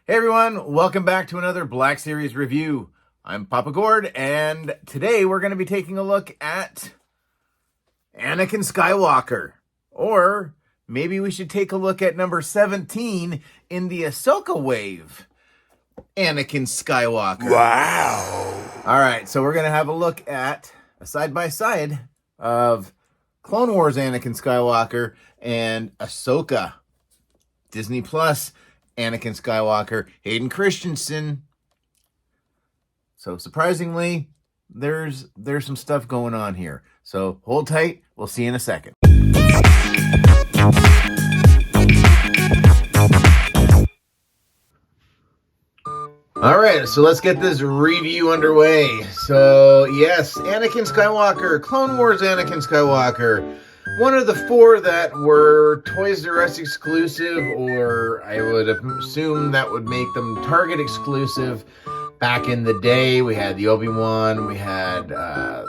Hey everyone, welcome back to another Black Series review. I'm Papa Gord, and today we're going to be taking a look at Anakin Skywalker. Or maybe we should take a look at number 17 in the Ahsoka wave, Anakin Skywalker. Wow. All right, so we're going to have a look at a side-by-side of Clone Wars Anakin Skywalker and Ahsoka. Disney Plus Anakin Skywalker, Hayden Christensen. So surprisingly, there's some stuff going on here. So hold tight. We'll see you in a second. All right, so let's get this review underway. So yes, Anakin Skywalker, Clone Wars Anakin Skywalker. One of the four that were Toysrus exclusive, or I would assume that would make them Target exclusive. Back in the day, we had the Obi-Wan, we had the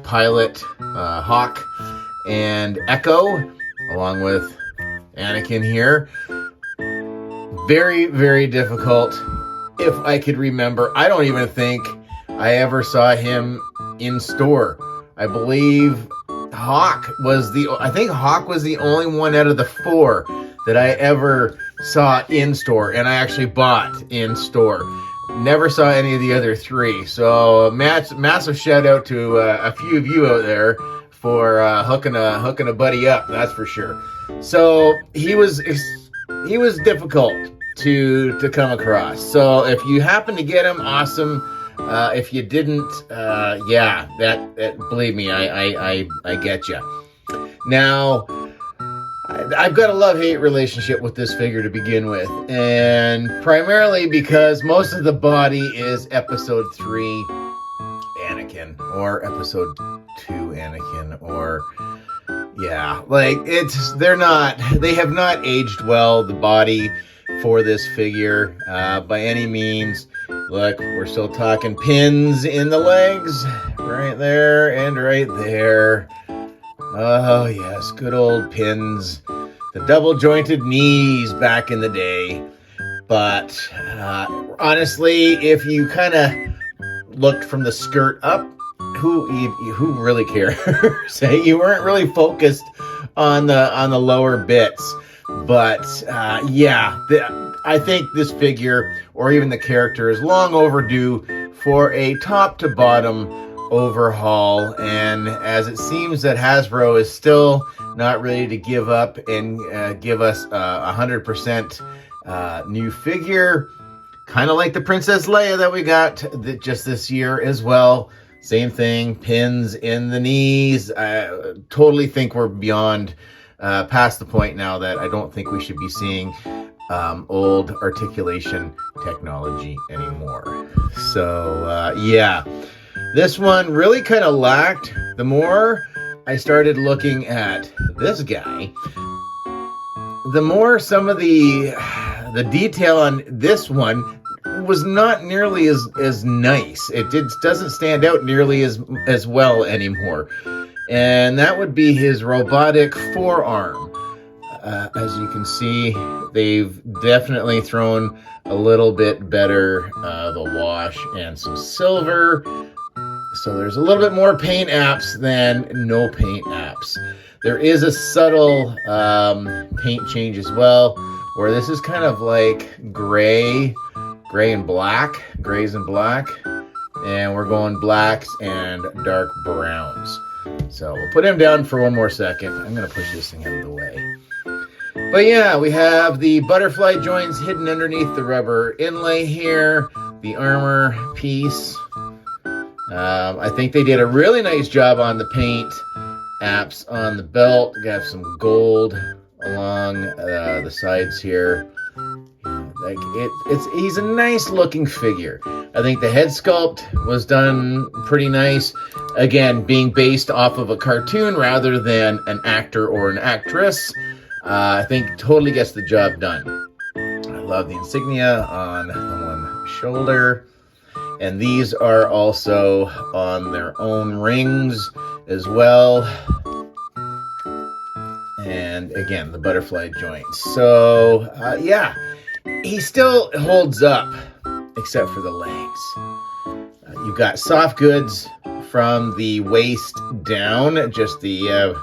pilot, Hawk, and Echo, along with Anakin here. Very, very difficult, if I could remember. I don't even think I ever saw him in store. I believe Hawk was the only one out of the four that I ever saw in store, and I actually bought in store. Never saw any of the other three. So massive shout out to a few of you out there for hooking a buddy up. That's for sure. So he was difficult to come across. So if you happen to get him, awesome. If you didn't, that believe me, I get you. Now, I've got a love-hate relationship with this figure to begin with, and primarily because most of the body is Episode 3 Anakin, or Episode 2 Anakin, or they have not aged well, the body for this figure, by any means. Look, we're still talking pins in the legs, right there and right there. Oh yes, good old pins. The double jointed knees back in the day. But honestly, if you kind of looked from the skirt up, who really cares? You weren't really focused on the lower bits. But I think this figure, or even the character, is long overdue for a top to bottom overhaul. And as it seems that Hasbro is still not ready to give up and give us 100% new figure, kind of like the Princess Leia that we got just this year as well. Same thing, pins in the knees. I totally think we're beyond past the point now that I don't think we should be seeing old articulation technology anymore. So this one really kind of lacked. The more I started looking at this guy, the more some of the detail on this one was not nearly as nice. It doesn't stand out nearly as well anymore. And that would be his robotic forearm. As you can see, they've definitely thrown a little bit better the wash and some silver. So there's a little bit more paint apps than no paint apps. There is a subtle paint change as well, where this is kind of like grays and black, and we're going blacks and dark browns. So we'll put him down for one more second. I'm going to push this thing out of the way. But yeah, we have the butterfly joints hidden underneath the rubber inlay here, the armor piece. I think they did a really nice job on the paint apps on the belt. We got some gold along the sides here. He's a nice looking figure. I think the head sculpt was done pretty nice. Again, being based off of a cartoon rather than an actor or an actress, I think totally gets the job done. I love the insignia on the one shoulder. And these are also on their own rings as well. And again, the butterfly joints. So, he still holds up, except for the legs. You've got soft goods from the waist down, just the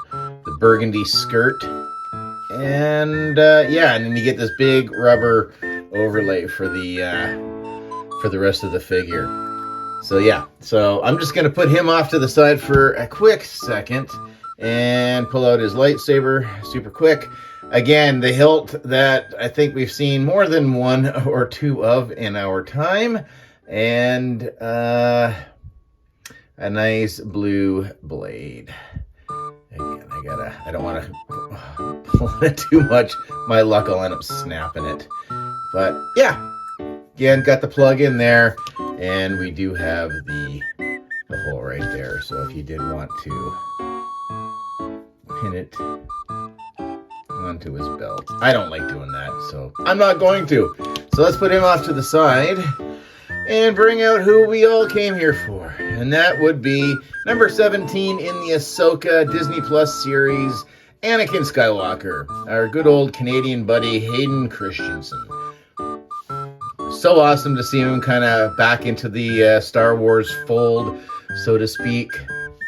burgundy skirt. And yeah, and then you get this big rubber overlay for the rest of the figure. So yeah, so I'm just going to put him off to the side for a quick second and pull out his lightsaber super quick. Again, the hilt that I think we've seen more than one or two of in our time. And a nice blue blade. Again, I don't want to pull it too much. My luck will end up snapping it. But yeah, again, got the plug in there. And we do have the hole right there. So if you did want to pin it onto his belt. I don't like doing that, so I'm not going to. So let's put him off to the side and bring out who we all came here for. And that would be number 17 in the Ahsoka Disney Plus series, Anakin Skywalker, our good old Canadian buddy, Hayden Christensen. So awesome to see him kind of back into the Star Wars fold, so to speak.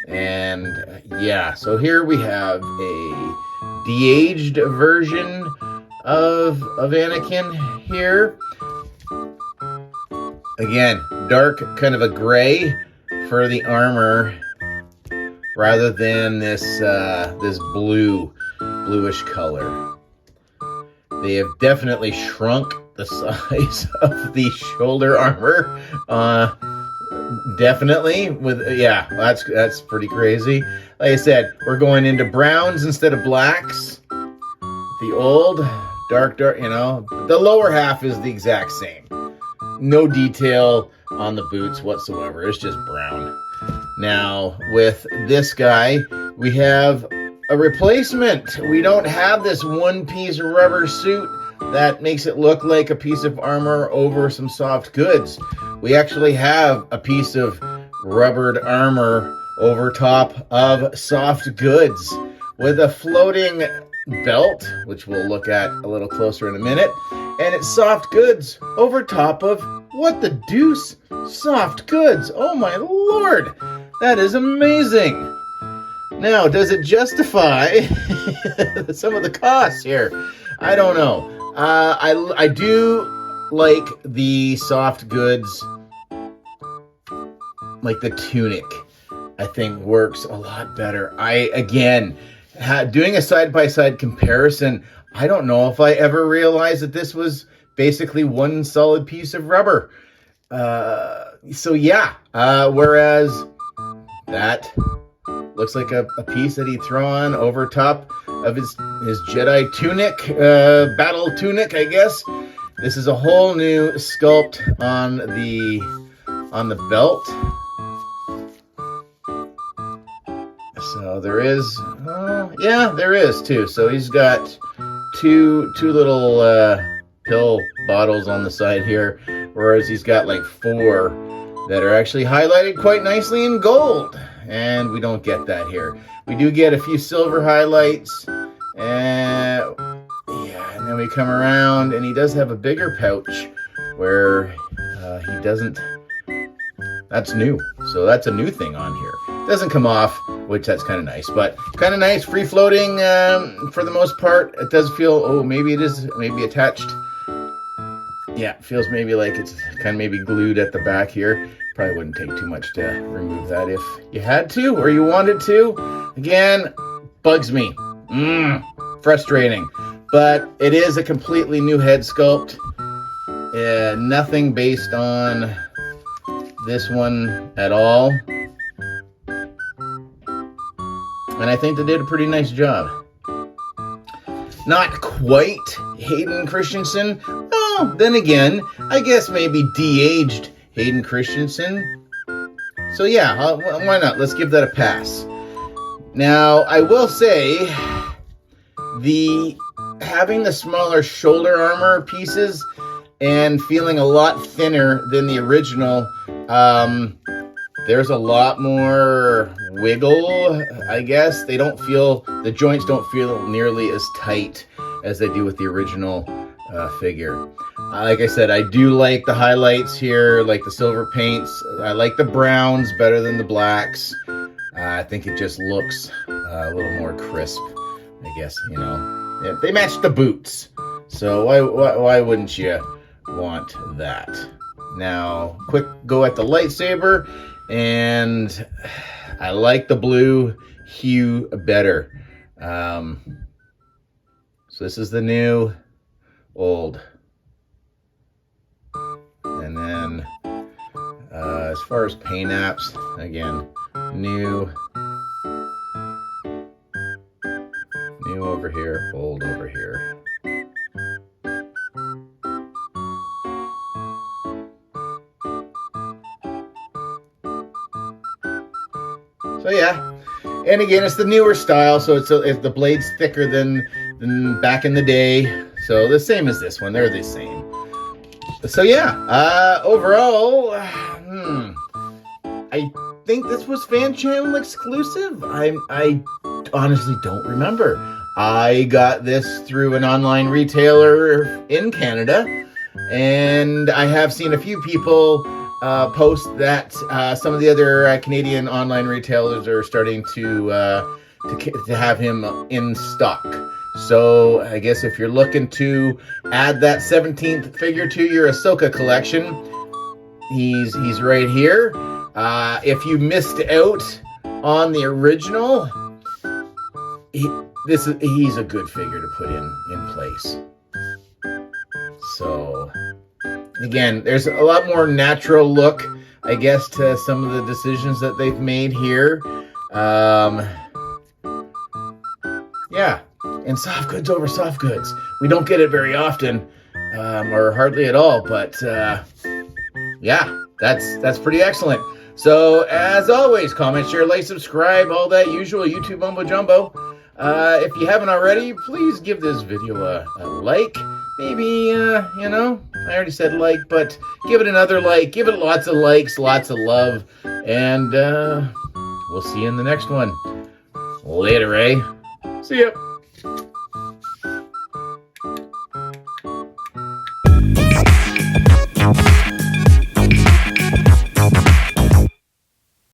And yeah, so here we have a de-aged version of Anakin here. Again, dark, kind of a gray for the armor, rather than this bluish color. They have definitely shrunk the size of the shoulder armor. Definitely yeah, that's pretty crazy. Like I said, we're going into browns instead of blacks. The old dark, you know, the lower half is the exact same. No detail on the boots whatsoever. It's just brown. Now, with this guy, we have a replacement. We don't have this one-piece rubber suit that makes it look like a piece of armor over some soft goods. We actually have a piece of rubbered armor over top of soft goods with a floating belt, which we'll look at a little closer in a minute, and it's soft goods over top of what the deuce? Soft goods. Oh my lord, that is amazing. Now, does it justify some of the costs here? I don't know. I do like the soft goods, like the tunic, I think works a lot better. Doing a side-by-side comparison, I don't know if I ever realized that this was basically one solid piece of rubber. So yeah, whereas that looks like a piece that he'd throw on over top of his Jedi tunic, battle tunic, I guess. This is a whole new sculpt on the belt. So there is, yeah, there is too. So he's got two little pill bottles on the side here, whereas he's got like 4 that are actually highlighted quite nicely in gold. And we don't get that here. We do get a few silver highlights. Yeah, and then we come around, and he does have a bigger pouch where he doesn't. That's new. So that's a new thing on here. Doesn't come off, which that's kind of nice. But kind of nice, free floating for the most part. It does feel, maybe it is maybe attached. Yeah, it feels maybe like it's kind of maybe glued at the back here. Probably wouldn't take too much to remove that if you had to or you wanted to. Again, bugs me. Frustrating. But it is a completely new head sculpt. Nothing based on this one at all. And I think they did a pretty nice job. Not quite Hayden Christensen. Oh, then again, I guess maybe de-aged Hayden Christensen. So yeah, why not? Let's give that a pass. Now, I will say, having the smaller shoulder armor pieces and feeling a lot thinner than the original, there's a lot more wiggle, I guess. The joints don't feel nearly as tight as they do with the original figure. Like I said, I do like the highlights here, like the silver paints. I like the browns better than the blacks. I think it just looks a little more crisp, I guess, you know. Yeah, they match the boots, so why wouldn't you want that? Now, quick go at the lightsaber, and I like the blue hue better. So this is the new, old. And then as far as paint apps, again, new over here, old over here. So yeah, and again, it's the newer style, so it's the blade's thicker than back in the day. So the same as this one, they're the same. So yeah, overall, I think this was fan channel exclusive. I honestly don't remember. I got this through an online retailer in Canada, and I have seen a few people post that some of the other Canadian online retailers are starting to have him in stock. So I guess if you're looking to add that 17th figure to your Ahsoka collection, he's right here. If you missed out on the original, he's a good figure to put in place. So again, there's a lot more natural look, I guess, to some of the decisions that they've made here. Yeah, and soft goods over soft goods. We don't get it very often, or hardly at all, but yeah, that's pretty excellent. So as always, comment, share, like, subscribe, all that usual YouTube mumbo jumbo. If you haven't already, please give this video a like. Maybe, you know, I already said like, but give it another like. Give it lots of likes, lots of love. And we'll see you in the next one. Later, eh? See ya.